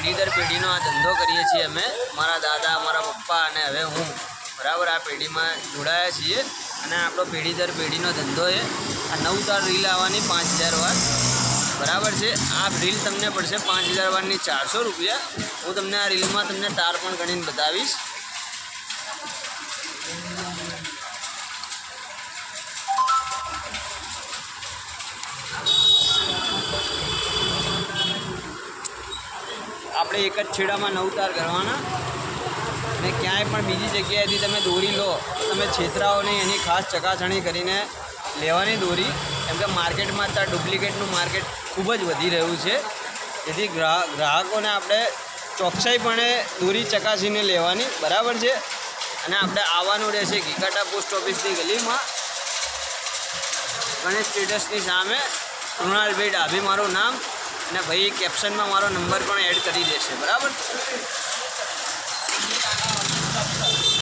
પેઢી દર પેઢીનો આ ધંધો કરીએ છીએ અમે, મારા દાદા, મારા પપ્પા અને હવે હું, બરાબર આ પેઢીમાં જોડાયા છીએ અને આપણો પેઢી દર પેઢીનો ધંધો છે। આ 9 તાર રીલ આવવાની 5000 વાર, બરાબર છે। આ રીલ તમને પડશે 5000 વારની 400 રૂપિયા। હું તમને આ રીલમાં તમને તાર પણ ગણીને બતાવીશ। આપણે એક જ છેડામાં 9 તાર કરવાના અને ક્યાંય પણ બીજી જગ્યાએથી તમે દોરી લો તમે છેતરાઓ નહીં, એની ખાસ ચકાસણી કરીને લેવાની દોરી, કેમ કે માર્કેટમાં અત્યારે ડુપ્લિકેટનું માર્કેટ ખૂબ જ વધી રહ્યું છે। જેથી ગ્રાહકોને આપણે ચોકસાઈપણે દોરી ચકાસીને લેવાની, બરાબર છે। અને આપણે આવવાનું રહેશે ઘીકાટા પોસ્ટ ઓફિસની ગલીમાં, ગણેશ ટ્રેડર્સની સામે, કૃણાલભાઈ ડાભી મારું નામ, અને ભાઈ કેપ્શનમાં મારો નંબર પણ એડ કરી દેશે, બરાબર।